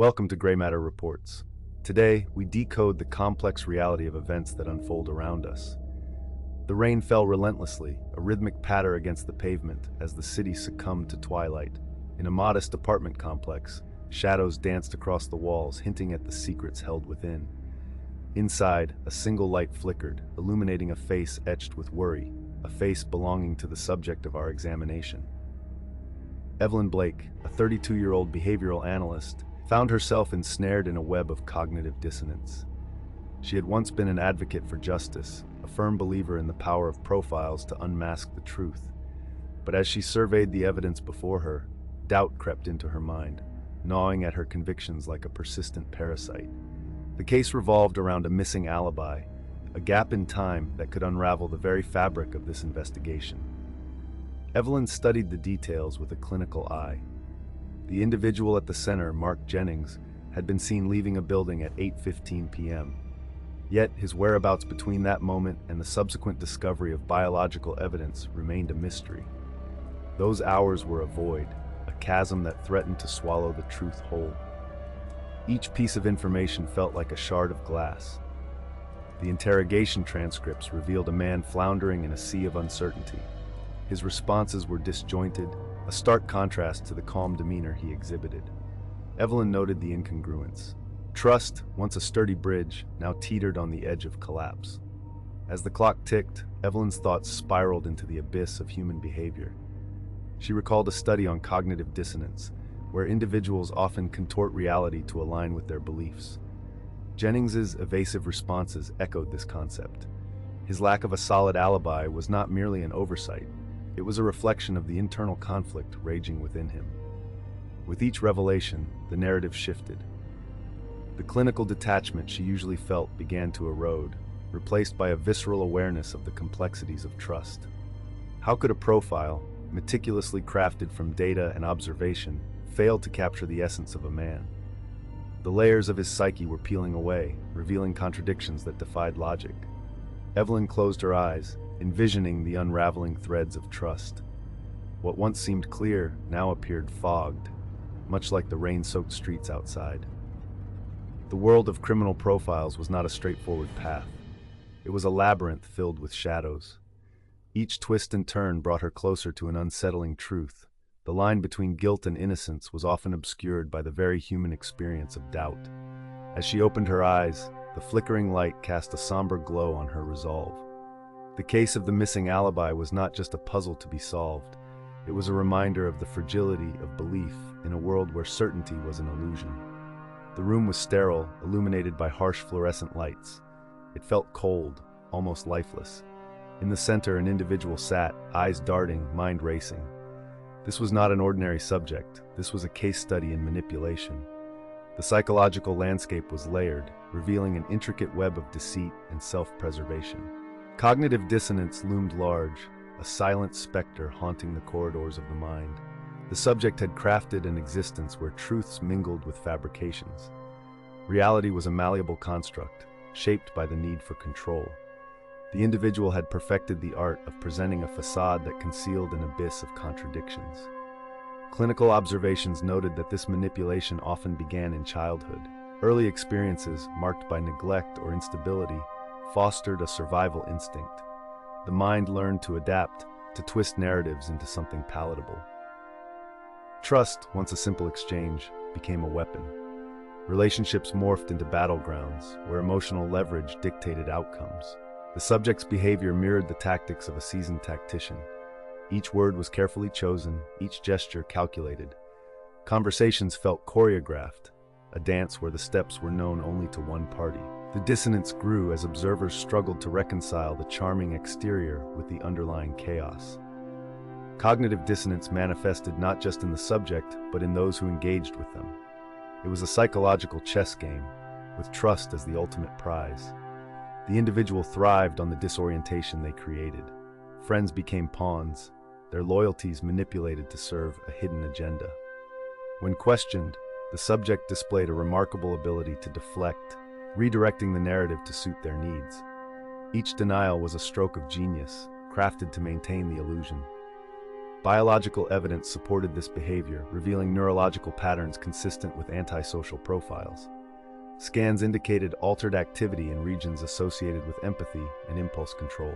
Welcome to Gray Matter Reports. Today, we decode the complex reality of events that unfold around us. The rain fell relentlessly, a rhythmic patter against the pavement as the city succumbed to twilight. In a modest apartment complex, shadows danced across the walls, hinting at the secrets held within. Inside, a single light flickered, illuminating a face etched with worry, a face belonging to the subject of our examination. Evelyn Blake, a 32-year-old behavioral analyst, found herself ensnared in a web of cognitive dissonance. She had once been an advocate for justice, a firm believer in the power of profiles to unmask the truth. But as she surveyed the evidence before her, doubt crept into her mind, gnawing at her convictions like a persistent parasite. The case revolved around a missing alibi, a gap in time that could unravel the very fabric of this investigation. Evelyn studied the details with a clinical eye. The individual at the center, Mark Jennings, had been seen leaving a building at 8:15 p.m. Yet his whereabouts between that moment and the subsequent discovery of biological evidence remained a mystery. Those hours were a void, a chasm that threatened to swallow the truth whole. Each piece of information felt like a shard of glass. The interrogation transcripts revealed a man floundering in a sea of uncertainty. His responses were disjointed, a stark contrast to the calm demeanor he exhibited. Evelyn noted the incongruence. Trust, once a sturdy bridge, now teetered on the edge of collapse. As the clock ticked, Evelyn's thoughts spiraled into the abyss of human behavior. She recalled a study on cognitive dissonance, where individuals often contort reality to align with their beliefs. Jennings's evasive responses echoed this concept. His lack of a solid alibi was not merely an oversight. It was a reflection of the internal conflict raging within him. With each revelation, the narrative shifted. The clinical detachment she usually felt began to erode, replaced by a visceral awareness of the complexities of trust. How could a profile, meticulously crafted from data and observation, fail to capture the essence of a man? The layers of his psyche were peeling away, revealing contradictions that defied logic. Evelyn closed her eyes, envisioning the unraveling threads of trust. What once seemed clear now appeared fogged, much like the rain-soaked streets outside. The world of criminal profiles was not a straightforward path. It was a labyrinth filled with shadows. Each twist and turn brought her closer to an unsettling truth. The line between guilt and innocence was often obscured by the very human experience of doubt. As she opened her eyes, the flickering light cast a somber glow on her resolve. The case of the missing alibi was not just a puzzle to be solved. It was a reminder of the fragility of belief in a world where certainty was an illusion. The room was sterile, illuminated by harsh fluorescent lights. It felt cold, almost lifeless. In the center, an individual sat, eyes darting, mind racing. This was not an ordinary subject. This was a case study in manipulation. The psychological landscape was layered, revealing an intricate web of deceit and self-preservation. Cognitive dissonance loomed large, a silent specter haunting the corridors of the mind. The subject had crafted an existence where truths mingled with fabrications. Reality was a malleable construct, shaped by the need for control. The individual had perfected the art of presenting a facade that concealed an abyss of contradictions. Clinical observations noted that this manipulation often began in childhood. Early experiences, marked by neglect or instability, fostered a survival instinct. The mind learned to adapt, to twist narratives into something palatable. Trust, once a simple exchange, became a weapon. Relationships morphed into battlegrounds, where emotional leverage dictated outcomes. The subject's behavior mirrored the tactics of a seasoned tactician. Each word was carefully chosen, each gesture calculated. Conversations felt choreographed, a dance where the steps were known only to one party. The dissonance grew as observers struggled to reconcile the charming exterior with the underlying chaos. Cognitive dissonance manifested not just in the subject, but in those who engaged with them. It was a psychological chess game, with trust as the ultimate prize. The individual thrived on the disorientation they created. Friends became pawns, their loyalties manipulated to serve a hidden agenda. When questioned, the subject displayed a remarkable ability to deflect, redirecting the narrative to suit their needs. Each denial was a stroke of genius, crafted to maintain the illusion. Biological evidence supported this behavior, revealing neurological patterns consistent with antisocial profiles. Scans indicated altered activity in regions associated with empathy and impulse control.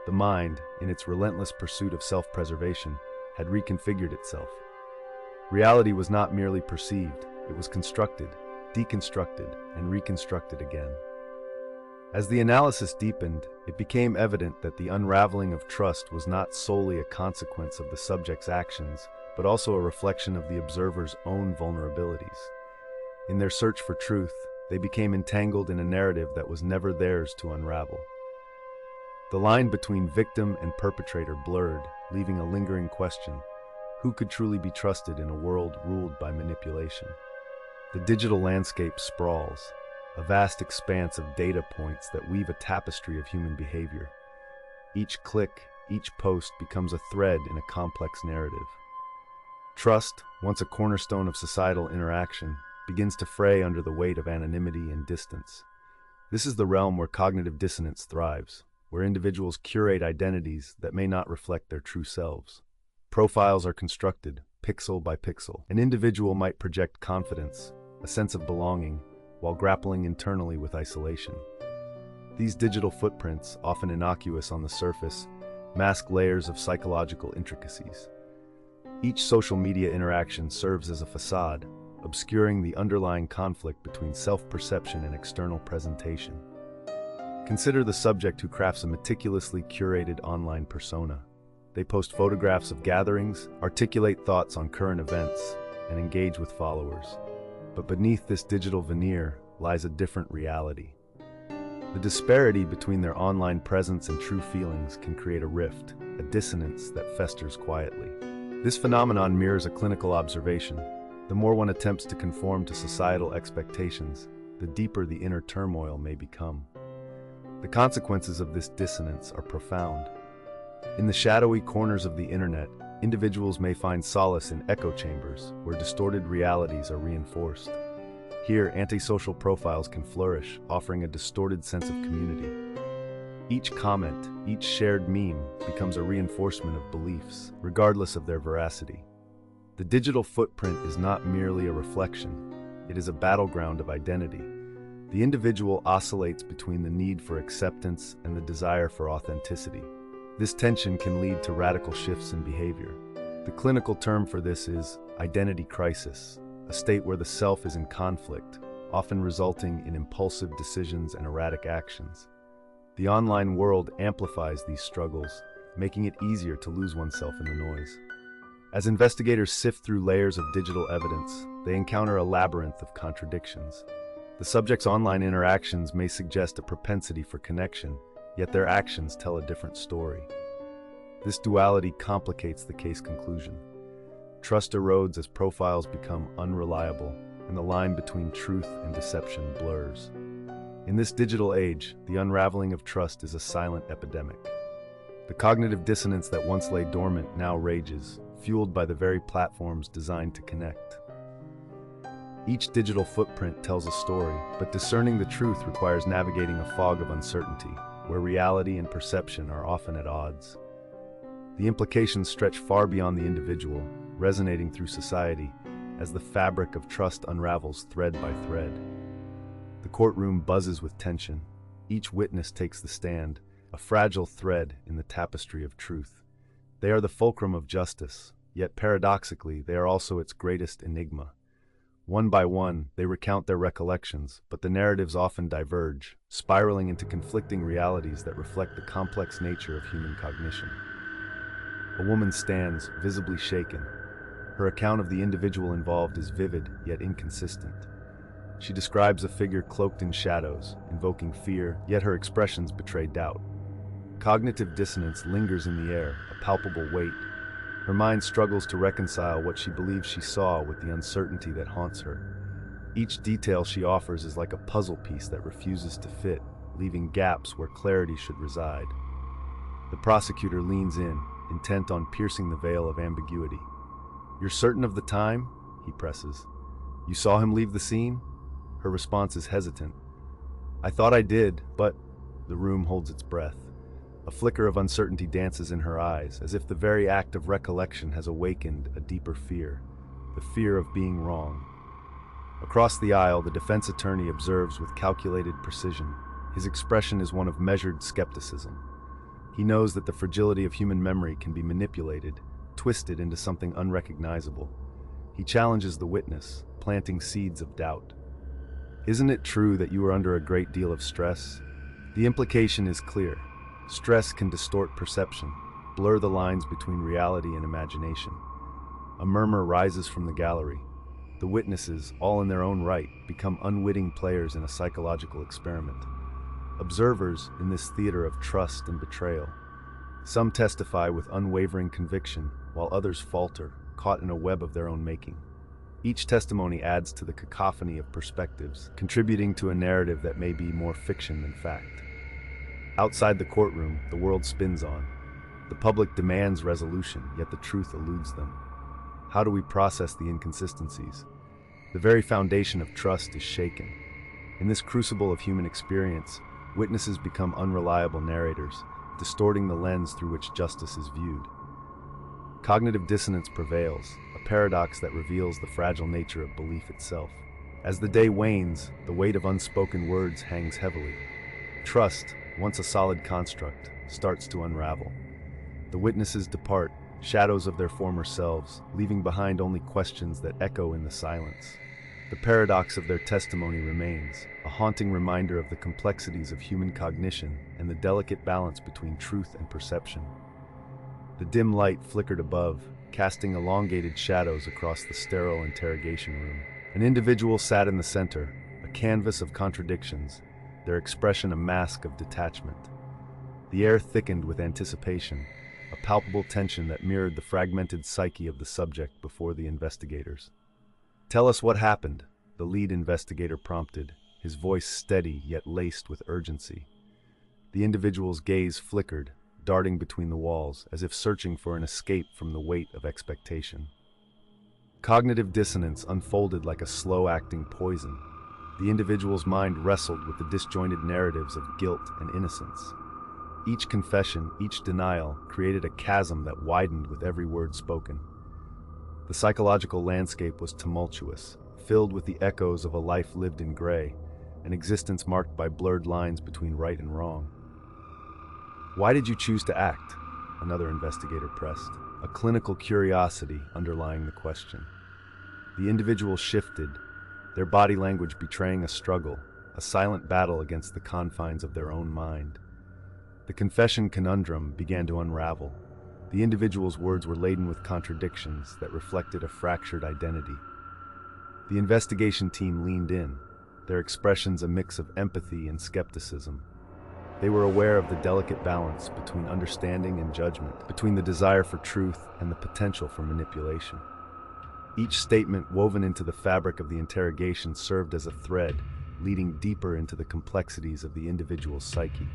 The mind, in its relentless pursuit of self-preservation, had reconfigured itself. Reality was not merely perceived, it was constructed, deconstructed, and reconstructed again. As the analysis deepened, it became evident that the unraveling of trust was not solely a consequence of the subject's actions, but also a reflection of the observer's own vulnerabilities. In their search for truth, they became entangled in a narrative that was never theirs to unravel. The line between victim and perpetrator blurred, leaving a lingering question: who could truly be trusted in a world ruled by manipulation? The digital landscape sprawls, a vast expanse of data points that weave a tapestry of human behavior. Each click, each post becomes a thread in a complex narrative. Trust, once a cornerstone of societal interaction, begins to fray under the weight of anonymity and distance. This is the realm where cognitive dissonance thrives, where individuals curate identities that may not reflect their true selves. Profiles are constructed, pixel by pixel. An individual might project confidence, a sense of belonging, while grappling internally with isolation. These digital footprints, often innocuous on the surface, mask layers of psychological intricacies. Each social media interaction serves as a facade, obscuring the underlying conflict between self-perception and external presentation. Consider the subject who crafts a meticulously curated online persona. They post photographs of gatherings, articulate thoughts on current events, and engage with followers. But beneath this digital veneer lies a different reality. The disparity between their online presence and true feelings can create a rift, a dissonance that festers quietly. This phenomenon mirrors a clinical observation. The more one attempts to conform to societal expectations, the deeper the inner turmoil may become. The consequences of this dissonance are profound. In the shadowy corners of the internet, individuals may find solace in echo chambers where distorted realities are reinforced. Here, antisocial profiles can flourish, offering a distorted sense of community. Each comment, each shared meme becomes a reinforcement of beliefs, regardless of their veracity. The digital footprint is not merely a reflection, it is a battleground of identity. The individual oscillates between the need for acceptance and the desire for authenticity. This tension can lead to radical shifts in behavior. The clinical term for this is identity crisis, a state where the self is in conflict, often resulting in impulsive decisions and erratic actions. The online world amplifies these struggles, making it easier to lose oneself in the noise. As investigators sift through layers of digital evidence, they encounter a labyrinth of contradictions. The subject's online interactions may suggest a propensity for connection, yet their actions tell a different story. This duality complicates the case conclusion. Trust erodes as profiles become unreliable, and the line between truth and deception blurs. In this digital age, the unraveling of trust is a silent epidemic. The cognitive dissonance that once lay dormant now rages, fueled by the very platforms designed to connect. Each digital footprint tells a story, but discerning the truth requires navigating a fog of uncertainty, where reality and perception are often at odds. The implications stretch far beyond the individual, resonating through society, as the fabric of trust unravels thread by thread. The courtroom buzzes with tension. Each witness takes the stand, a fragile thread in the tapestry of truth. They are the fulcrum of justice, yet paradoxically, they are also its greatest enigma. One by one, they recount their recollections, but the narratives often diverge, spiraling into conflicting realities that reflect the complex nature of human cognition. A woman stands, visibly shaken. Her account of the individual involved is vivid, yet inconsistent. She describes a figure cloaked in shadows, invoking fear, yet her expressions betray doubt. Cognitive dissonance lingers in the air, a palpable weight. Her mind struggles to reconcile what she believes she saw with the uncertainty that haunts her. Each detail she offers is like a puzzle piece that refuses to fit, leaving gaps where clarity should reside. The prosecutor leans in, intent on piercing the veil of ambiguity. "You're certain of the time?" he presses. "You saw him leave the scene?" Her response is hesitant. "I thought I did, but..." The room holds its breath. A flicker of uncertainty dances in her eyes, as if the very act of recollection has awakened a deeper fear, the fear of being wrong. Across the aisle, the defense attorney observes with calculated precision. His expression is one of measured skepticism. He knows that the fragility of human memory can be manipulated, twisted into something unrecognizable. He challenges the witness, planting seeds of doubt. "Isn't it true that you are under a great deal of stress?" The implication is clear. Stress can distort perception, blur the lines between reality and imagination. A murmur rises from the gallery. The witnesses, all in their own right, become unwitting players in a psychological experiment. Observers in this theater of trust and betrayal. Some testify with unwavering conviction, while others falter, caught in a web of their own making. Each testimony adds to the cacophony of perspectives, contributing to a narrative that may be more fiction than fact. Outside the courtroom, the world spins on. The public demands resolution, yet the truth eludes them. How do we process the inconsistencies? The very foundation of trust is shaken. In this crucible of human experience, witnesses become unreliable narrators, distorting the lens through which justice is viewed. Cognitive dissonance prevails, a paradox that reveals the fragile nature of belief itself. As the day wanes, the weight of unspoken words hangs heavily. Trust, once a solid construct, starts to unravel. The witnesses depart, shadows of their former selves, leaving behind only questions that echo in the silence. The paradox of their testimony remains, a haunting reminder of the complexities of human cognition and the delicate balance between truth and perception. The dim light flickered above, casting elongated shadows across the sterile interrogation room. An individual sat in the center, a canvas of contradictions, their expression a mask of detachment. The air thickened with anticipation, a palpable tension that mirrored the fragmented psyche of the subject before the investigators. "Tell us what happened," the lead investigator prompted, his voice steady yet laced with urgency. The individual's gaze flickered, darting between the walls, as if searching for an escape from the weight of expectation. Cognitive dissonance unfolded like a slow-acting poison. The individual's mind wrestled with the disjointed narratives of guilt and innocence. Each confession, each denial, created a chasm that widened with every word spoken. The psychological landscape was tumultuous, filled with the echoes of a life lived in gray, an existence marked by blurred lines between right and wrong. "Why did you choose to act?" another investigator pressed, a clinical curiosity underlying the question. The individual shifted, their body language betraying a struggle, a silent battle against the confines of their own mind. The confession conundrum began to unravel. The individual's words were laden with contradictions that reflected a fractured identity. The investigation team leaned in, their expressions a mix of empathy and skepticism. They were aware of the delicate balance between understanding and judgment, between the desire for truth and the potential for manipulation. Each statement woven into the fabric of the interrogation served as a thread, leading deeper into the complexities of the individual's psyche.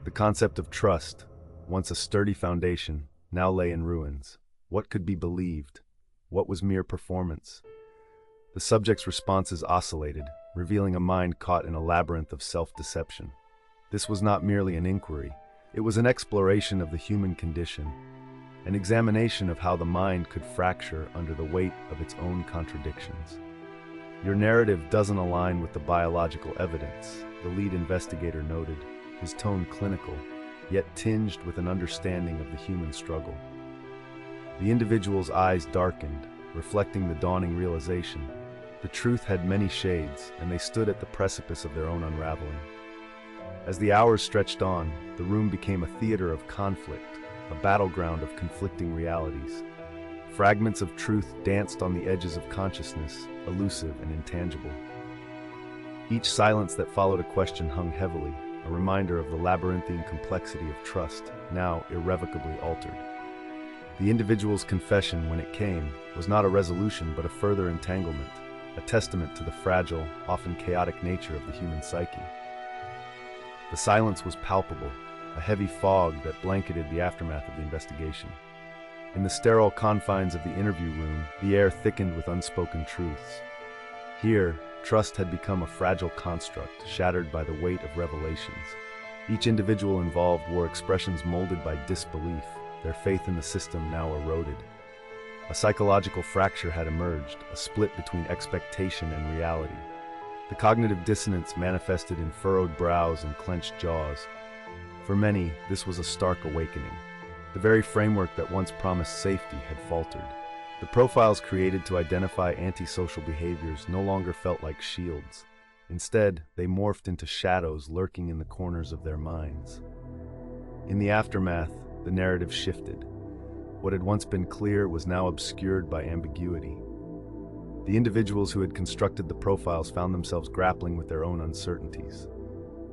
The concept of trust, once a sturdy foundation, now lay in ruins. What could be believed? What was mere performance? The subject's responses oscillated, revealing a mind caught in a labyrinth of self-deception. This was not merely an inquiry, it was an exploration of the human condition, an examination of how the mind could fracture under the weight of its own contradictions. "Your narrative doesn't align with the biological evidence," the lead investigator noted, his tone clinical, yet tinged with an understanding of the human struggle. The individual's eyes darkened, reflecting the dawning realization. The truth had many shades, and they stood at the precipice of their own unraveling. As the hours stretched on, the room became a theater of conflict, a battleground of conflicting realities. Fragments of truth danced on the edges of consciousness, elusive and intangible. Each silence that followed a question hung heavily, a reminder of the labyrinthine complexity of trust, now irrevocably altered. The individual's confession, when it came, was not a resolution but a further entanglement, a testament to the fragile, often chaotic nature of the human psyche. The silence was palpable, a heavy fog that blanketed the aftermath of the investigation. In the sterile confines of the interview room, the air thickened with unspoken truths. Here, trust had become a fragile construct, shattered by the weight of revelations. Each individual involved wore expressions molded by disbelief, their faith in the system now eroded. A psychological fracture had emerged, a split between expectation and reality. The cognitive dissonance manifested in furrowed brows and clenched jaws. For many, this was a stark awakening. The very framework that once promised safety had faltered. The profiles created to identify antisocial behaviors no longer felt like shields. Instead, they morphed into shadows lurking in the corners of their minds. In the aftermath, the narrative shifted. What had once been clear was now obscured by ambiguity. The individuals who had constructed the profiles found themselves grappling with their own uncertainties.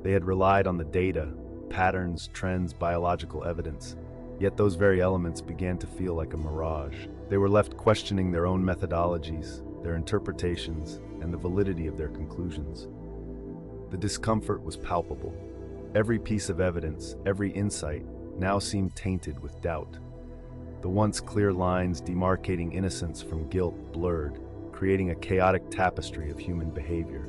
They had relied on the data, patterns, trends, biological evidence, yet those very elements began to feel like a mirage. They were left questioning their own methodologies, their interpretations, and the validity of their conclusions. The discomfort was palpable. Every piece of evidence, every insight, now seemed tainted with doubt. The once clear lines demarcating innocence from guilt blurred, creating a chaotic tapestry of human behavior.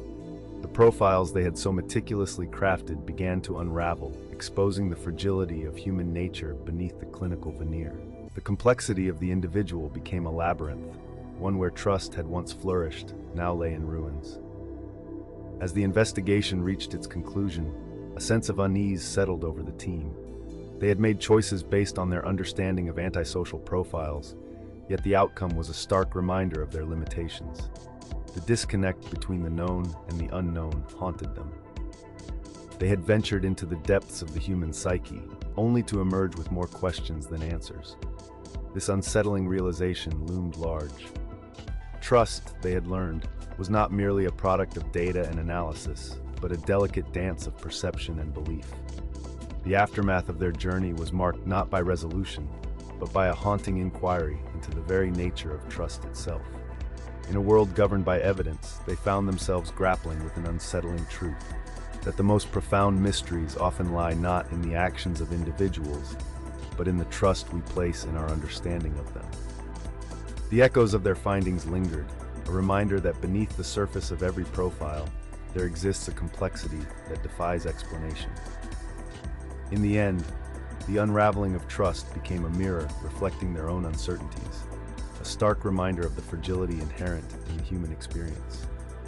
The profiles they had so meticulously crafted began to unravel, exposing the fragility of human nature beneath the clinical veneer. The complexity of the individual became a labyrinth, one where trust had once flourished, now lay in ruins. As the investigation reached its conclusion, a sense of unease settled over the team. They had made choices based on their understanding of antisocial profiles, yet the outcome was a stark reminder of their limitations. The disconnect between the known and the unknown haunted them. They had ventured into the depths of the human psyche, only to emerge with more questions than answers. This unsettling realization loomed large. Trust, they had learned, was not merely a product of data and analysis, but a delicate dance of perception and belief. The aftermath of their journey was marked not by resolution, but by a haunting inquiry into the very nature of trust itself. In a world governed by evidence, they found themselves grappling with an unsettling truth, that the most profound mysteries often lie not in the actions of individuals, but in the trust we place in our understanding of them. The echoes of their findings lingered, a reminder that beneath the surface of every profile, there exists a complexity that defies explanation. In the end, the unraveling of trust became a mirror reflecting their own uncertainties, a stark reminder of the fragility inherent in the human experience.